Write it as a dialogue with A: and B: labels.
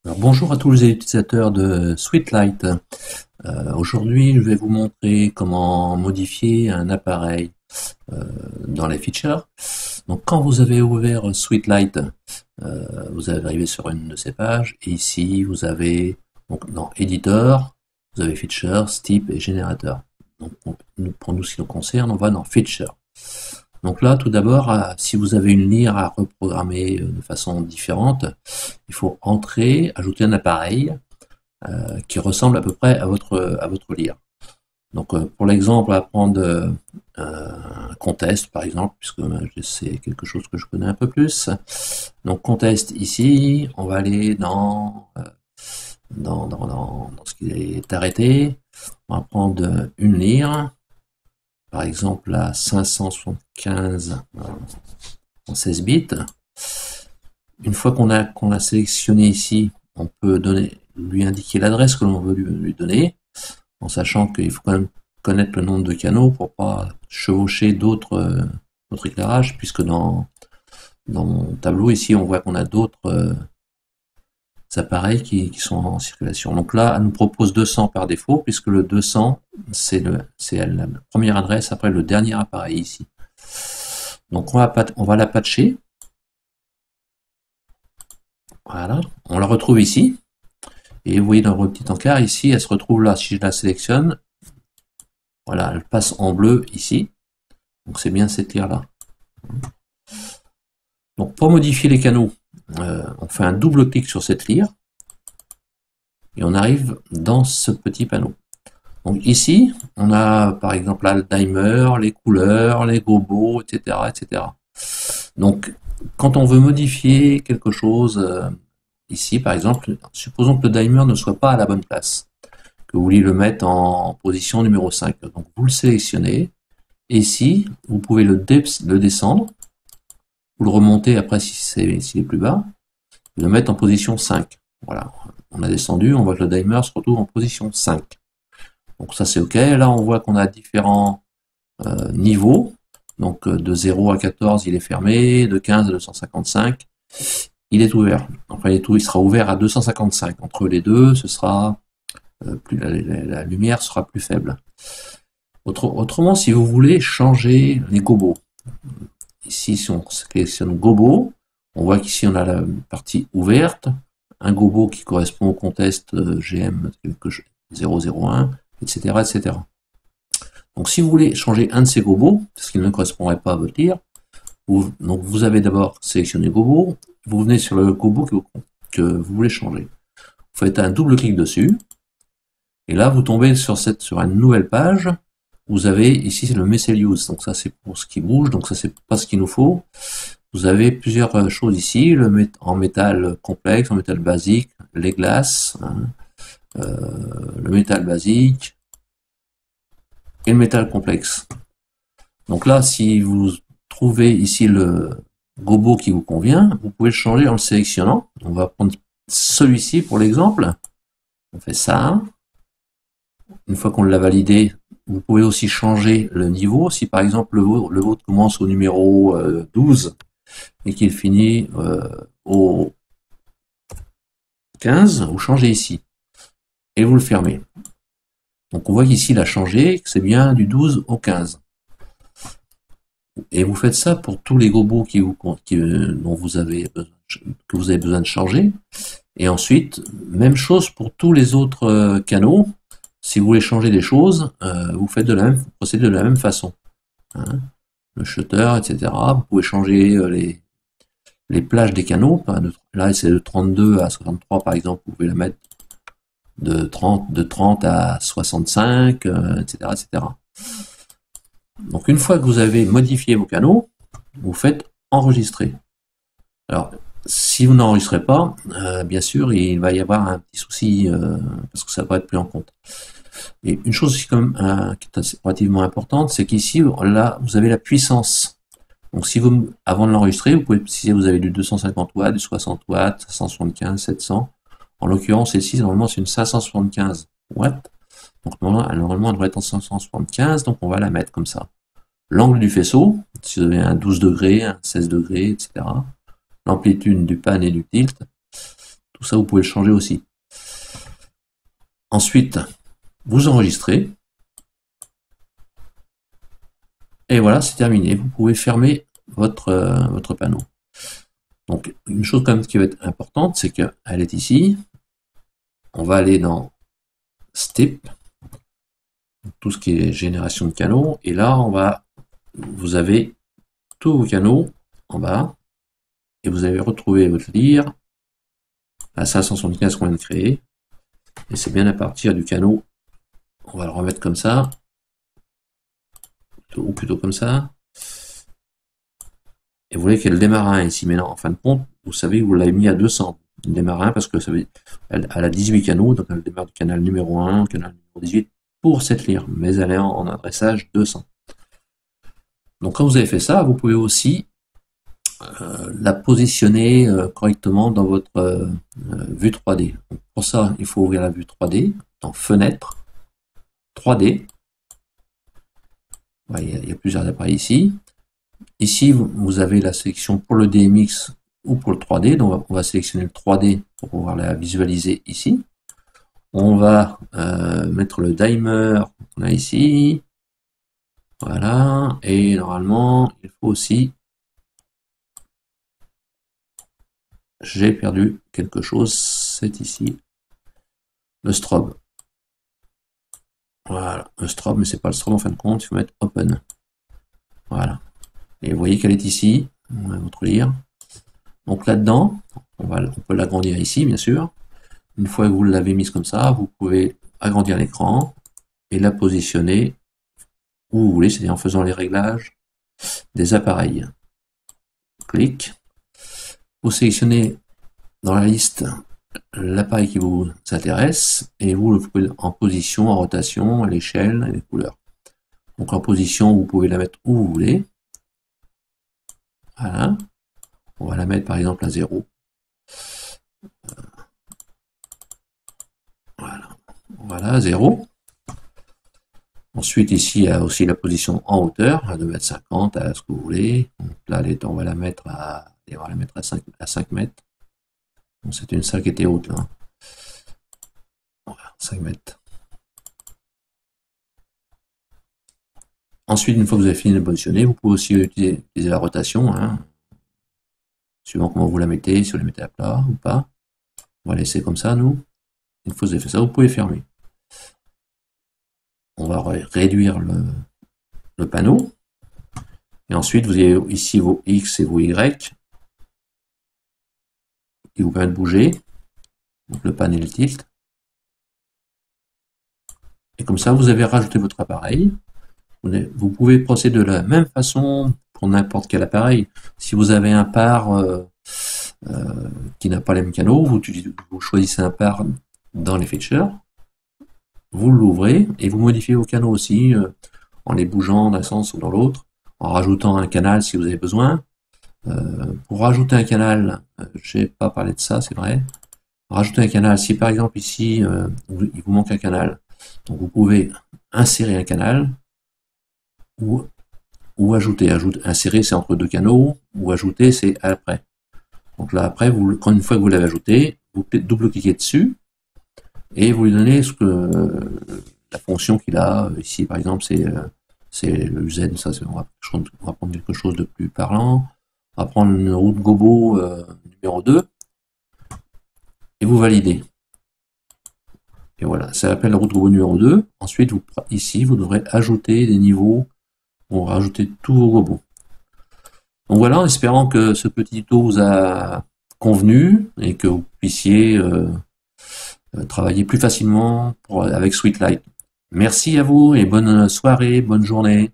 A: Alors, bonjour à tous les utilisateurs de Sweetlight. Aujourd'hui, je vais vous montrer comment modifier un appareil dans les features. Donc, quand vous avez ouvert Sweetlight, vous allez arriver sur une de ces pages. Et ici, vous avez donc dans Editor, vous avez Features, Type et Générateur. Donc, pour nous, ce qui nous concerne, on va dans Feature. Donc là, tout d'abord, si vous avez une lyre à reprogrammer de façon différente, il faut entrer, ajouter un appareil qui ressemble à peu près à votre lyre. Donc pour l'exemple, on va prendre un contest par exemple, puisque c'est quelque chose que je connais un peu plus. Donc contest ici, on va aller dans ce qui est arrêté. On va prendre une lyre, par exemple la 575 en 16 bits. Une fois qu'on a sélectionné ici, on peut lui indiquer l'adresse que l'on veut lui donner, en sachant qu'il faut quand même connaître le nombre de canaux pour pas chevaucher d'autres éclairages, puisque dans mon tableau ici, on voit qu'on a d'autres appareils qui sont en circulation. Donc là, elle nous propose 200 par défaut, puisque le 200, c'est la première adresse après le dernier appareil ici. Donc on va la patcher. Voilà, on la retrouve ici. Et vous voyez dans le petit encart ici, elle se retrouve là. Si je la sélectionne, voilà, elle passe en bleu ici. Donc c'est bien cette lyre là. Donc pour modifier les canaux, on fait un double clic sur cette lyre et on arrive dans ce petit panneau. Donc ici, on a par exemple là, le timer, les couleurs, les gobos, etc., etc. Donc quand on veut modifier quelque chose, ici par exemple, supposons que le timer ne soit pas à la bonne place, que vous voulez le mettre en position numéro 5. Donc vous le sélectionnez, et ici, vous pouvez le descendre, vous le remontez après s'il est plus bas, et le mettre en position 5. Voilà, on a descendu, on voit que le timer se retrouve en position 5. Donc ça c'est OK. Là on voit qu'on a différents niveaux. Donc de 0 à 14 il est fermé, de 15 à 255 il est ouvert. Après il sera ouvert à 255. Entre les deux, ce sera la lumière sera plus faible. Autrement, si vous voulez changer les gobos, ici si on sélectionne gobo, on voit qu'ici on a la partie ouverte, un gobo qui correspond au contest GM 001, etc., etc. Donc si vous voulez changer un de ces gobos, parce qu'il ne correspondrait pas à votre lyre, donc vous avez d'abord sélectionné gobo, vous venez sur le gobo que vous voulez changer. Vous faites un double clic dessus, et là vous tombez sur une nouvelle page. Vous avez ici le Miscellaneous, donc ça c'est pour ce qui bouge, donc ça c'est pas ce qu'il nous faut. Vous avez plusieurs choses ici, en métal complexe, en métal basique, les glaces, le métal basique et le métal complexe. Donc là, si vous trouvez ici le gobo qui vous convient, vous pouvez le changer en le sélectionnant. On va prendre celui-ci pour l'exemple. On fait ça. Une fois qu'on l'a validé, vous pouvez aussi changer le niveau. Si par exemple le vôtre commence au numéro 12 et qu'il finit au 15, vous changez ici. Et vous le fermez. Donc on voit qu'ici il a changé, que c'est bien du 12 au 15. Et vous faites ça pour tous les gobos que vous avez besoin de changer. Et ensuite, même chose pour tous les autres canaux. Si vous voulez changer des choses, vous procédez de la même façon. Hein, le shutter, etc. Vous pouvez changer les plages des canaux. Là, c'est de 32 à 63, par exemple. Vous pouvez la mettre de 30 à 65, etc., etc. Donc, une fois que vous avez modifié vos canaux, vous faites enregistrer. Alors, si vous n'enregistrez pas, bien sûr, il va y avoir un petit souci parce que ça va pas être pris en compte. Et une chose aussi qui est assez relativement importante, c'est qu'ici, là, vous avez la puissance. Donc, avant de l'enregistrer, vous pouvez, si vous avez du 250 watts, du 60 watts, 175, 700. En l'occurrence, ici, normalement, c'est une 575 watts. Donc, normalement, elle devrait être en 575, donc on va la mettre comme ça. L'angle du faisceau, si vous avez un 12 degrés, un 16 degrés, etc. L'amplitude du pan et du tilt. Tout ça, vous pouvez le changer aussi. Ensuite, vous enregistrez. Et voilà, c'est terminé. Vous pouvez fermer votre panneau. Donc, une chose quand même qui va être importante, c'est qu'elle est ici. On va aller dans Step, tout ce qui est génération de canaux. Et là, vous avez tous vos canaux en bas. Et vous allez retrouver votre lire à 575 qu'on vient de créer. Et c'est bien à partir du canot. On va le remettre comme ça. Ou plutôt comme ça. Et vous voyez qu'il y a le démarrin ici. Mais non, en fin de compte, vous savez, vous l'avez mis à 200. Le démarrin, parce que elle a 18 canaux. Donc elle démarre du canal numéro 1, canal numéro 18 pour cette lire. Mais elle est en adressage 200. Donc quand vous avez fait ça, vous pouvez aussi la positionner correctement dans votre vue 3D. Donc, pour ça, il faut ouvrir la vue 3D, dans Fenêtre, 3D. Ouais, il y a plusieurs appareils ici. Ici, vous avez la sélection pour le DMX ou pour le 3D. Donc, on va sélectionner le 3D pour pouvoir la visualiser ici. On va mettre le dimer qu'on a ici. Voilà. Et normalement, il faut aussi... J'ai perdu quelque chose, c'est ici. Le strobe. Voilà, le strobe, mais c'est pas le strobe en fin de compte, il faut mettre open. Voilà. Et vous voyez qu'elle est ici, on va votre lire. Donc là-dedans, on peut l'agrandir ici, bien sûr. Une fois que vous l'avez mise comme ça, vous pouvez agrandir l'écran et la positionner où vous voulez, c'est-à-dire en faisant les réglages des appareils. Clic. Vous sélectionnez dans la liste l'appareil qui vous intéresse et vous le pouvez en position, en rotation, à l'échelle et les couleurs. Donc en position, vous pouvez la mettre où vous voulez. Voilà. On va la mettre par exemple à 0. Voilà, 0. Ensuite, ici, il y a aussi la position en hauteur, à 2,50 m, à ce que vous voulez. Donc là, on va la mettre à 5 mètres. C'est une salle qui était haute là. Voilà, 5 mètres. Ensuite, une fois que vous avez fini de positionner, vous pouvez aussi utiliser la rotation, hein, suivant comment vous la mettez, si vous la mettez à plat ou pas. On va laisser comme ça, nous. Une fois que vous avez fait ça, vous pouvez fermer. On va réduire le panneau. Et ensuite, vous avez ici vos X et vos Y qui vous permettent de bouger. Donc le pan et le tilt. Et comme ça, vous avez rajouté votre appareil. Vous pouvez procéder de la même façon pour n'importe quel appareil. Si vous avez un par qui n'a pas les mêmes canaux, vous choisissez un par dans les features, vous l'ouvrez et vous modifiez vos canaux aussi en les bougeant d'un sens ou dans l'autre, en rajoutant un canal si vous avez besoin. Pour rajouter un canal, je n'ai pas parlé de ça, c'est vrai. Rajouter un canal, si par exemple ici il vous manque un canal, donc vous pouvez insérer un canal ou ajouter. Insérer c'est entre deux canaux, ou ajouter c'est après. Donc là après, une fois que vous l'avez ajouté, vous double-cliquez dessus et vous lui donnez la fonction qu'il a. Ici par exemple c'est le Z, ça on va prendre quelque chose de plus parlant. On va prendre une route gobo numéro 2 et vous validez. Et voilà, ça s'appelle la route gobo numéro 2. Ensuite, ici, vous devrez ajouter des niveaux pour rajouter tous vos gobos. Donc voilà, en espérant que ce petit tuto vous a convenu et que vous puissiez travailler plus facilement avec Sweetlight. Merci à vous et bonne soirée, bonne journée.